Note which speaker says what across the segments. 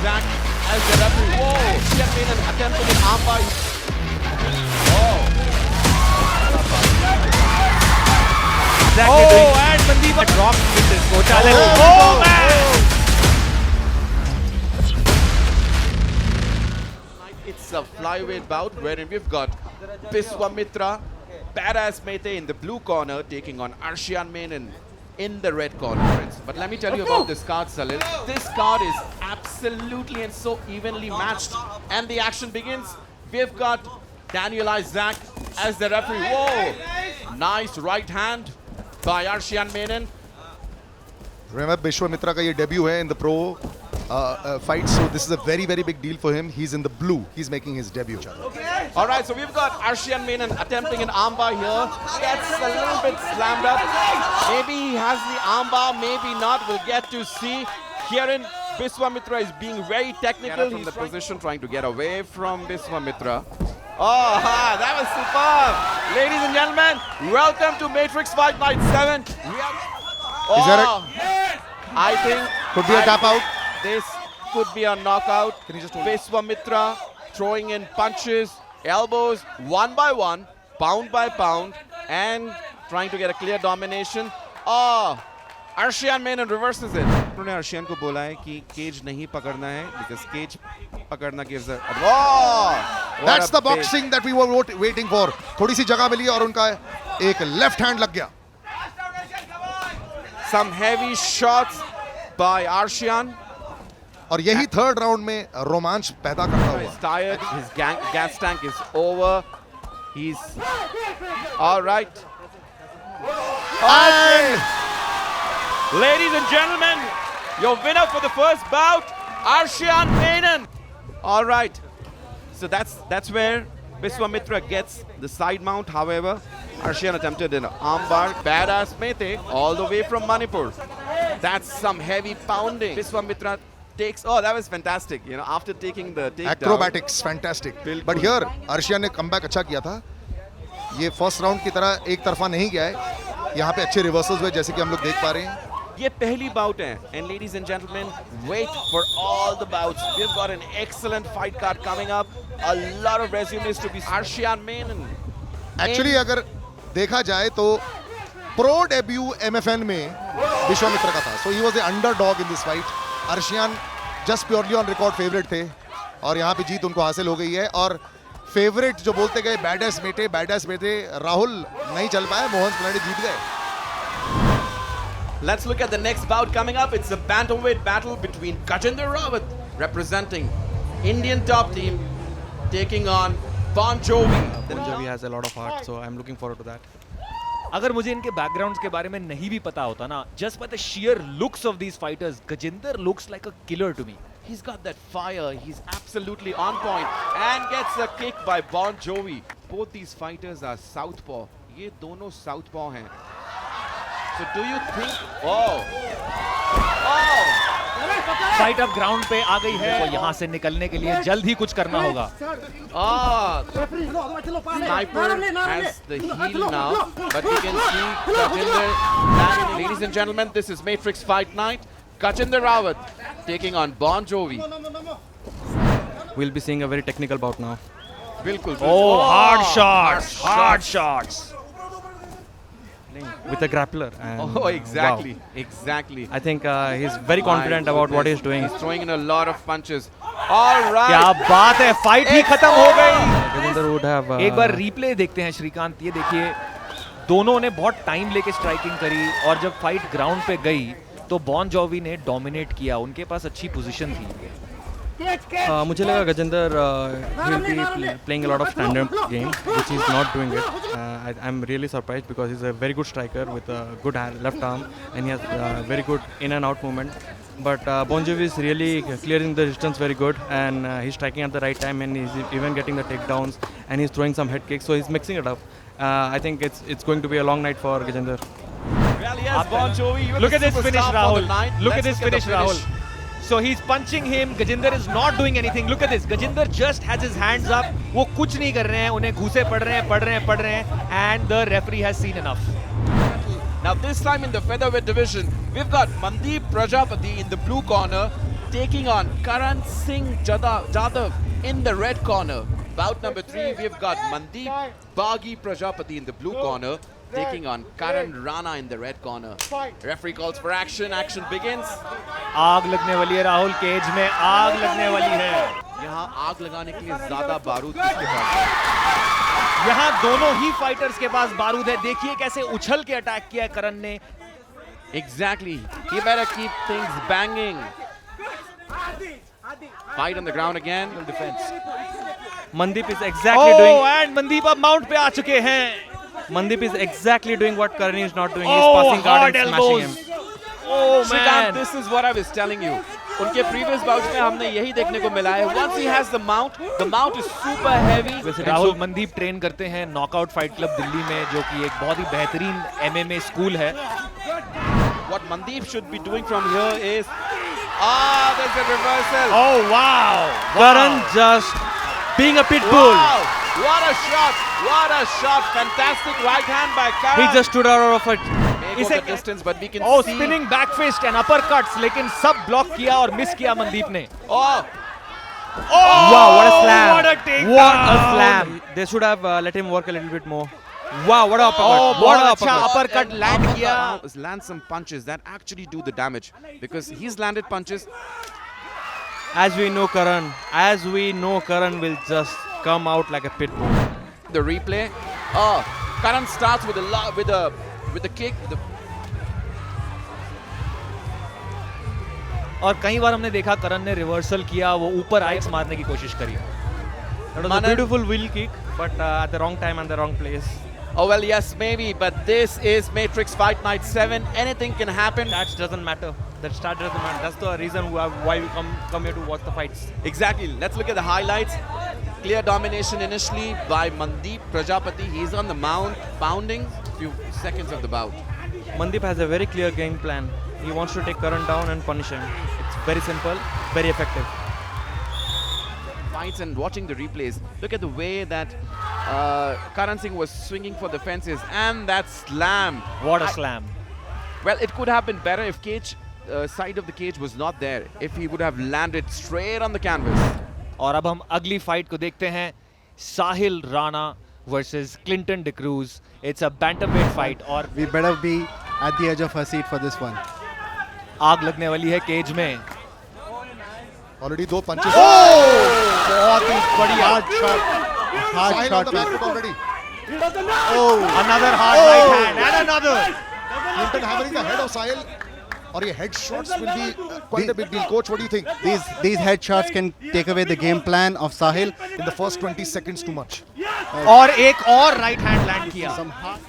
Speaker 1: Zach as the referee. Whoa! Arshyan Menon attempting an armbar. Oh!
Speaker 2: Exactly and Mandeep dropped with this coach. Man!
Speaker 1: It's a flyweight bout wherein we've got Biswamitra, Badass Mete in the blue corner taking on Arshyan Menon in the red corner, friends. But let me tell you about this card, Salil. This card is absolutely and so evenly matched. And the action begins. We've got Daniel Isaac as the referee. Whoa! Nice right hand by Arshyan Menon.
Speaker 3: Remember, Biswamitra ka ye debut hai in the pro fight, so this is a very, very big deal for him. He's in the blue. He's making his debut.
Speaker 1: All right, so we've got Arshyan Menon attempting an armbar here. Gets a little bit slammed up. Maybe he has the armbar, maybe not. We'll get to see. Kieran Biswamitra is being very technical. He's from the position trying to get away from Biswamitra. Oh, that was superb. Ladies and gentlemen, welcome to Matrix Fight Night 7.
Speaker 3: Is there
Speaker 1: I think
Speaker 3: could be a tap out?
Speaker 1: This could be a knockout.
Speaker 3: Can you just hold it?
Speaker 1: Biswamitra throwing in punches, elbows, one by one, pound by pound, and trying to get a clear domination. Oh, Arshyan Menon reverses it.
Speaker 4: उन्होंने Russian को बोला है कि cage नहीं पकड़ना है because cage पकड़ना gives a
Speaker 1: Oh,
Speaker 3: That's the boxing that we were waiting for. थोड़ी सी जगह मिली और उनका एक लेफ्ट हैंड लग गया.
Speaker 1: some heavy shots by Arshyan.
Speaker 3: और यही थर्ड राउंड में रोमांच पैदा करता हुआ.
Speaker 1: He's tired. His gas tank is over. He's all right.
Speaker 3: And
Speaker 1: Ladies and gentlemen, your winner for the first bout, Arshyan Menon. All right. So that's where Biswamitra gets the side mount. However, Arshyan attempted an armbar. Badass Mete all the way from Manipur. That's some heavy pounding. Biswamitra takes. Oh, that was fantastic. You know, after taking the takedown.
Speaker 3: acrobatics fantastic. But here Russian ने comeback अच्छा किया था. ये first round की तरह एक तरफा नहीं गया है. यहाँ पे अच्छे रिवर्सल्स हुए जैसे कि हम लोग देख पा रहे हैं.
Speaker 1: ये पहली bout है. And ladies and gentlemen, wait for all the bouts. We've got an excellent fight card coming up. A lot of resumes to be. Arshyan Menon.
Speaker 3: Actually अगर देखा जाए तो प्रो डेब्यू एमएफएन में विश्वामित्र का था. So he was the underdog in this fight. Arshiyan just purely on record favourite थे और यहाँ पे जीत उनको हासिल हो गई है. और फेवरेट जो बोलते गए बैडएस बेटे राहुल नहीं चल पाए. मोहन फर्नांडिस जीत गए.
Speaker 1: Let's look at the next bout coming up. It's a bantamweight battle between Gajendra Rawat, representing Indian top team, taking on Bon Jovi.
Speaker 4: Bon Jovi has a lot of heart, so I'm looking forward to that.
Speaker 2: अगर मुझे इनके backgrounds के बारे में नहीं भी पता होता ना, just by the sheer looks of these fighters, Gajendra looks like a killer to me.
Speaker 1: He's got that fire. He's absolutely on point and gets a kick by Bon Jovi. Both these fighters are southpaw. ये दोनों southpaw हैं. So do you think? Oh!
Speaker 2: Fight अब ground पे आ गई है. तो यहाँ से निकलने के लिए जल्द ही कुछ करना होगा.
Speaker 1: Ah! Sniper has the heel now, but you can see Gajendra landing. Ladies and gentlemen, this is Matrix Fight Night. Gajendra Rawat taking on Bon Jovi.
Speaker 4: We'll be seeing a very technical bout now.
Speaker 1: Bilkul.
Speaker 2: Oh, hard shots.
Speaker 4: With a grappler. And,
Speaker 1: Oh, exactly,
Speaker 4: wow.
Speaker 1: exactly.
Speaker 4: I think he's very confident
Speaker 1: My
Speaker 4: about what he's
Speaker 1: goodness.
Speaker 4: doing.
Speaker 1: He's throwing in a lot of punches. All right.
Speaker 2: क्या बात है, fight ही खत्म हो गई.
Speaker 4: Gajendra would have.
Speaker 2: एक बार replay देखते हैं श्रीकांत. ये देखिए, दोनों ने बहुत टाइम लेके स्ट्राइकिंग करी और जब फाइट ग्राउंड पे गई तो बॉन जॉवी ने डोमिनेट किया. उनके पास अच्छी पोजीशन थी.
Speaker 4: मुझे लगा Gajendra he'll be playing a lot of stand-up game, which he's not doing it. I'm really surprised because he's a very good striker with a good left arm and he has very good in and out movement. But Bon Jovi is really clearing the distance very good and he's striking at the right time and he's even getting the takedowns and he's throwing some head kicks, so he's mixing it up. I think it's going to be a long night for Gajendra.
Speaker 1: Well, yes, Bon Jovi. You were
Speaker 2: Look
Speaker 1: the
Speaker 2: at this finish,
Speaker 1: superstar for
Speaker 2: Rahul.
Speaker 1: the night.
Speaker 2: Look at
Speaker 1: Let's
Speaker 2: this
Speaker 1: look
Speaker 2: finish,
Speaker 1: the
Speaker 2: Rahul. So he's punching him. Gajendra is not doing anything. Look at this. Gajendra just has his hands up. वो कुछ नहीं कर रहे हैं. उन्हें घूसे पड़ रहे हैं. And the referee has seen enough.
Speaker 1: Now Now this time in the featherweight division, we've got Mandeep Prajapati in the blue corner taking on Karan Singh Jadhav in the red corner. Bout number 3, we've got Mandeep Bagi Prajapati in the blue corner taking on Karan Rana in the red corner. Referee calls for action. Action begins.
Speaker 2: आग लगने वाली है Rahul, cage में आग लगने वाली है।
Speaker 1: यहाँ आग लगाने के लिए ज्यादा बारूद किसके पास है?
Speaker 2: यहाँ दोनों ही फाइटर्स के पास बारूद है। देखिए कैसे उछल के अटैक किया है करण ने।
Speaker 1: Exactly. He better keep things banging. Fight on the ground again.
Speaker 2: Defence.
Speaker 4: Mandeep is exactly doing.
Speaker 2: And Mandeep अब माउंट पे आ चुके हैं।
Speaker 4: Mandeep is exactly doing what Karan is not doing. He's passing guard and smashing him.
Speaker 2: Oh
Speaker 1: Shrikant,
Speaker 2: man.
Speaker 1: this is what I was telling you. उनके previous bouts में हमने यही देखने को मिला है. Once he has the mount is super heavy.
Speaker 2: वैसे Rahul Mandeep train करते हैं नॉकआउट फाइट क्लब दिल्ली में, जो कि एक बहुत ही बेहतरीन MMA स्कूल है।
Speaker 1: What Mandeep should be doing from here is, there's a reversal.
Speaker 2: Oh wow.
Speaker 4: Karan just being a pit bull.
Speaker 1: Wow, what a shot! What a shot! Fantastic right hand by Karan.
Speaker 4: He just stood out of it.
Speaker 1: May go
Speaker 2: इसे-
Speaker 1: the distance, but we can
Speaker 2: Oh,
Speaker 1: see.
Speaker 2: spinning back fist and upper cuts, लेकिन सब block किया और miss किया मनदीप ने।
Speaker 1: Oh,
Speaker 4: Wow, what a slam!
Speaker 2: What a takedown!
Speaker 4: What a slam! They should have let him work a little bit more. Wow, what a uppercut!
Speaker 2: Oh,
Speaker 4: what
Speaker 2: बहुत
Speaker 4: a
Speaker 2: अच्छा
Speaker 4: uppercut!
Speaker 2: uppercut land किया।
Speaker 1: land some punches that actually do the damage, because he's landed punches.
Speaker 4: As we know Karan will just come out like a pit bull.
Speaker 1: The replay. Karan starts with a kick.
Speaker 2: और कई बार हमने देखा करण ने reversal किया, वो ऊपर आइक्स मारने की कोशिश करी।
Speaker 4: That was a
Speaker 1: Manan-
Speaker 4: beautiful wheel kick, but at the wrong time and the wrong place.
Speaker 1: Oh well, yes, maybe, but this is Matrix Fight Night 7. Anything can happen.
Speaker 4: That doesn't matter. That start doesn't matter. That's the reason why we come here to watch the fights.
Speaker 1: Exactly. Let's look at the highlights. Clear domination initially by Mandeep Prajapati. He's on the mount, pounding. Few seconds of the bout.
Speaker 4: Mandeep has a very clear game plan. He wants to take Karan down and punish him. It's very simple, very effective.
Speaker 1: Fights and watching the replays. Look at the way that Karan Singh was swinging for the fences, and that slam.
Speaker 2: What a slam.
Speaker 1: Well, it could have been better if side of the cage was not there. If he would have landed straight on the canvas.
Speaker 2: और अब हम अगली fight को देखते हैं, Sahil Rana versus Clinton D'Cruz. It's a bantamweight fight और
Speaker 5: We better be at the edge of our seat for this one.
Speaker 2: आग लगने वाली है केज में।
Speaker 3: Already 2 punches.
Speaker 2: बहुत ही बढ़िया।
Speaker 5: Hard shot. Hard
Speaker 3: Sahil on
Speaker 5: shot.
Speaker 3: the back foot already.
Speaker 2: Another hard right hand and another.
Speaker 3: Clinton hammering the head of Sahil. Or your head shots will be quite a big deal. Coach, what do you think?
Speaker 5: These headshots can take away the game plan of Sahil.
Speaker 3: In the first 20 seconds, too much.
Speaker 2: और एक और right hand land किया।
Speaker 5: Some hard.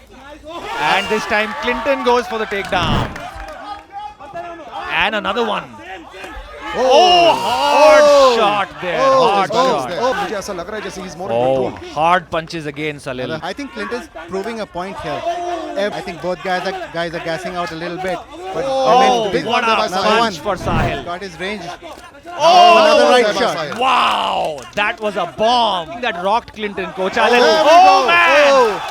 Speaker 2: And this time Clinton goes for the takedown. And another one. Hard shot there. Hard shot.
Speaker 3: मुझे ऐसा लग रहा है जैसे he's more in
Speaker 2: Oh,
Speaker 3: control.
Speaker 2: hard punches again, Salil.
Speaker 5: I think Clinton's proving a point here. I think both guys are gassing out a little bit. But
Speaker 2: Oh,
Speaker 3: big
Speaker 2: what
Speaker 3: one there
Speaker 2: a
Speaker 3: by
Speaker 5: another
Speaker 3: Sahil.
Speaker 2: punch for Sahil.
Speaker 5: got his range.
Speaker 3: Another
Speaker 5: right
Speaker 3: there by
Speaker 5: shot.
Speaker 3: Sahil.
Speaker 2: Wow, that was a bomb. That rocked Clinton, Coach
Speaker 3: There
Speaker 2: Allen.
Speaker 3: we
Speaker 2: Oh,
Speaker 3: go.
Speaker 2: man.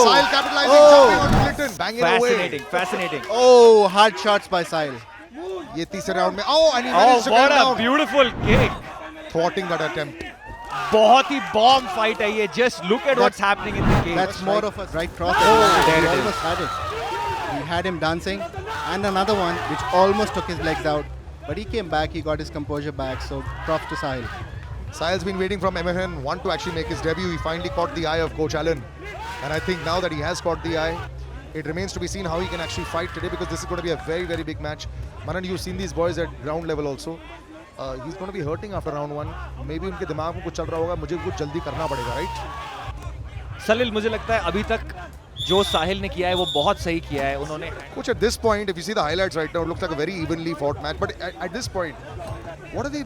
Speaker 3: Sahil capitalizing, jumping on Clinton, banging away.
Speaker 2: Fascinating, fascinating.
Speaker 5: Oh, hard shots by Sahil.
Speaker 3: ये तीसरे round में and he
Speaker 2: Oh,
Speaker 3: managed to get
Speaker 2: what a
Speaker 3: down,
Speaker 2: beautiful kick.
Speaker 3: thwarting that attempt.
Speaker 2: बहुत ही bomb fight है ये. Just look at what's happening in the cage.
Speaker 5: That's more of a right cross.
Speaker 2: there
Speaker 5: He
Speaker 2: it is.
Speaker 5: almost had it. He had him dancing. And another one which almost took his legs out. But he came back, he got his composure back. So props to Sahil.
Speaker 3: Sahil's been waiting from MFN 1 to actually make his debut. He finally caught the eye of Coach Allen. And I think now that he has caught the eye, it remains to be seen how he can actually fight today, because this is going to be a very, very big match. Manan, you've seen these boys at ground level also. He's going to be hurting after round 1. Maybe उनके दिमाग में कुछ चल रहा होगा, मुझे कुछ जल्दी करना पड़ेगा, right?
Speaker 2: सलिल, मुझे लगता है अभी तक जो साहिल ने किया है वो बहुत सही किया है उन्होंने।
Speaker 3: Coach, at this point, if you see the highlights right now, it looks like a very evenly fought match. But at this point, what are they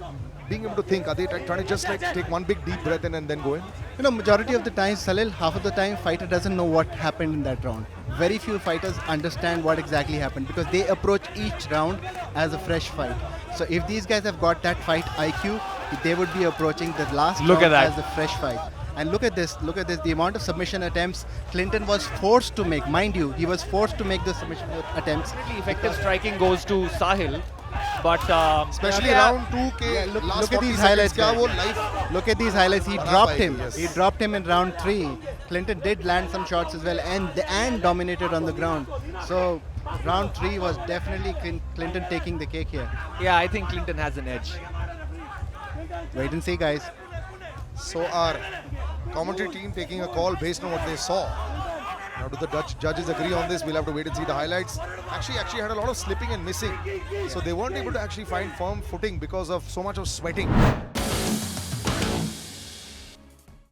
Speaker 3: being able to think? Are they trying to just like take one big deep breath in and then go in?
Speaker 5: You know, majority of the time, Salil, half of the time, fighter doesn't know what happened in that round. Very few fighters understand what exactly happened because they approach each round as a fresh fight. So if these guys have got that fight IQ, they would be approaching the last
Speaker 2: Look
Speaker 5: round
Speaker 2: at that.
Speaker 5: as a fresh fight. And look at this, the amount of submission attempts Clinton was forced to make. Mind you, he was forced to make the submission attempts.
Speaker 2: Definitely effective striking goes to Sahil, but
Speaker 3: Especially
Speaker 5: Yeah.
Speaker 3: round 2 के
Speaker 5: Look
Speaker 3: last
Speaker 5: at
Speaker 3: 40
Speaker 5: these
Speaker 3: seconds
Speaker 5: highlights.
Speaker 3: क्या
Speaker 5: guys.
Speaker 3: वो life
Speaker 5: Look at these highlights. He
Speaker 3: बना
Speaker 5: dropped
Speaker 3: पाएगी,
Speaker 5: him.
Speaker 3: yes.
Speaker 5: He dropped him in round 3. Clinton did land some shots as well and dominated on the ground. So round 3 was definitely Clinton taking the cake here.
Speaker 2: yeah, I think Clinton has an edge.
Speaker 5: Wait and see, guys.
Speaker 3: So our commentary team taking a call based on what they saw. Now do the Dutch judges agree on this? We'll have to wait and see the highlights. Actually had a lot of slipping and missing. So they weren't able to actually find firm footing because of so much of sweating.